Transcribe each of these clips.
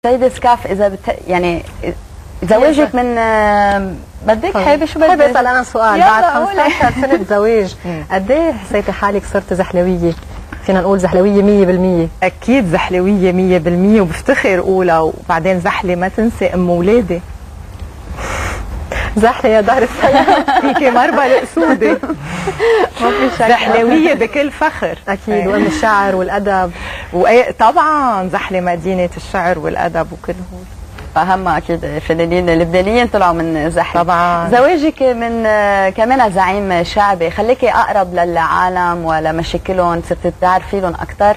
سيدة سكاف إذا يعني زواجك من بدك حابة شو بدك؟ حابة أسأل أنا سؤال. بعد 15 سنة زواج قد إيه حسيتي حالك صرت زحلوية؟ فينا نقول زحلوية 100%؟ أكيد زحلوية 100%، وبفتخر أقولها. وبعدين زحلة ما تنسي أم ولادي. زحلة يا دار السلام. فيكي مربى القسودة. ما في شك. زحلوية بكل فخر. أكيد. وأم الشعر والأدب. طبعا زحلة مدينة الشعر والأدب وكل هول. أهم أكيد الفنانين اللبنانيين طلعوا من زحلة. طبعا. زواجك من كمان زعيم شعبي خليكي أقرب للعالم ولمشاكلهم، صرتي بتعرفي لهم أكثر؟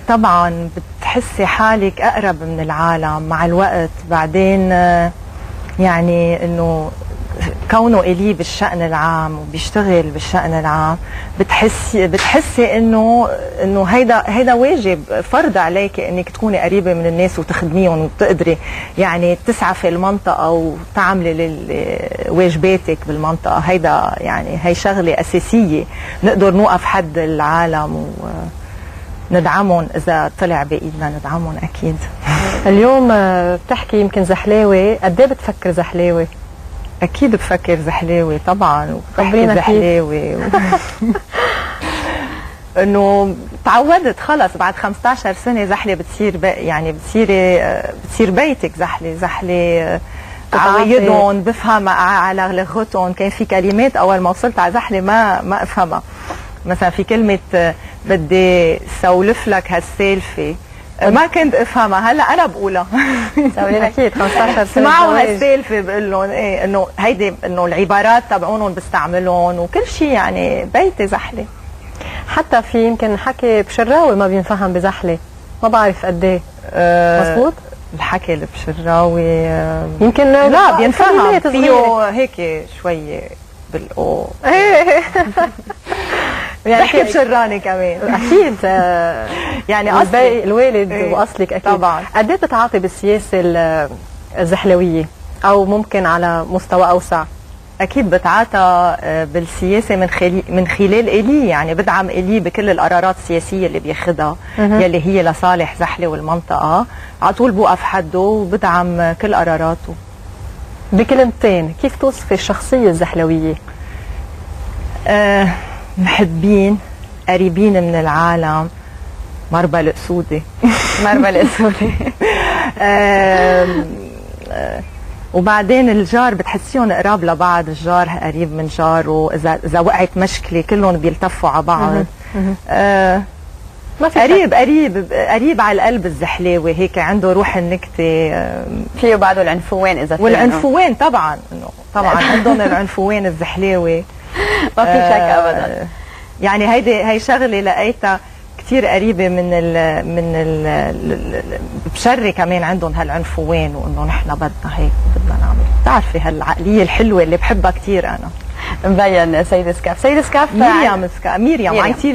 طبعا بتحسي حالك أقرب من العالم مع الوقت. بعدين يعني انه كونه إلي بالشأن العام وبيشتغل بالشأن العام، بتحسي انه هيدا واجب فرض عليك انك تكوني قريبه من الناس وتخدميهم وبتقدري يعني تسعفي المنطقه وتعملي واجباتك بالمنطقه. هيدا يعني هي شغله اساسيه نقدر نوقف حد العالم وندعمهم اذا طلع بايدنا ندعمهم اكيد. اليوم بتحكي يمكن زحلاوي، قد ايه بتفكر زحلاوي؟ اكيد بفكر زحلاوي طبعا، وبحكي زحلاوي انه تعودت خلص. بعد 15 سنه زحله بتصير يعني بتصير بيتك. زحله عوايدهم بفهم على لغتهم. كان في كلمات اول ما وصلت على زحله ما افهمها. مثلا في كلمه بدي سولف لك هالسالفه ما كنت افهمها، هلا انا بقولها. اكيد 15 سنه اسمعوا هالسالفه بقول لهم ايه انه هيدي انه العبارات تبعونهم بستعملهم وكل شيء. يعني بيتي زحله. حتى في يمكن حكي بشراوي ما بينفهم بزحله، ما بعرف قد ايه. مضبوط؟ الحكي اللي بشراوي يمكن لا بينفهم فيه هيك شوي بالاو. يعني بحكي بشراني كمان اكيد. يعني اصلي الوالد واصلك اكيد. طبعا. قد ايه بتتعاطي بالسياسه الزحلويه او ممكن على مستوى اوسع؟ اكيد بتعاطى بالسياسه من خلال الي. يعني بدعم الي بكل القرارات السياسيه اللي بياخذها يلي هي لصالح زحله والمنطقه. على طول بوقف حده وبدعم كل قراراته. بكلمتين كيف توصفي الشخصيه الزحلويه؟ محبين، قريبين من العالم، مربى القسودة. مربى القسودة. وبعدين الجار بتحسيهم قراب لبعض. الجار قريب من جاره. اذا وقعت مشكله كلهم بيلتفوا على بعض. ما في قريب على القلب الزحلاوي. هيك عنده روح النكته. فيه بعده العنفوان اذا والعنفوان طبعا طبعا عندهم العنفوان الزحلاوي. ما في شك ابدا. يعني هي شغله لقيتها كثير قريبه بشري كمان عندهم هالعنفوان، وانه نحن بدنا هيك وبدنا نعمل. بتعرفي هالعقليه الحلوه اللي بحبها كثير انا. مبين. سيدة سكاف. مريم عيطيلي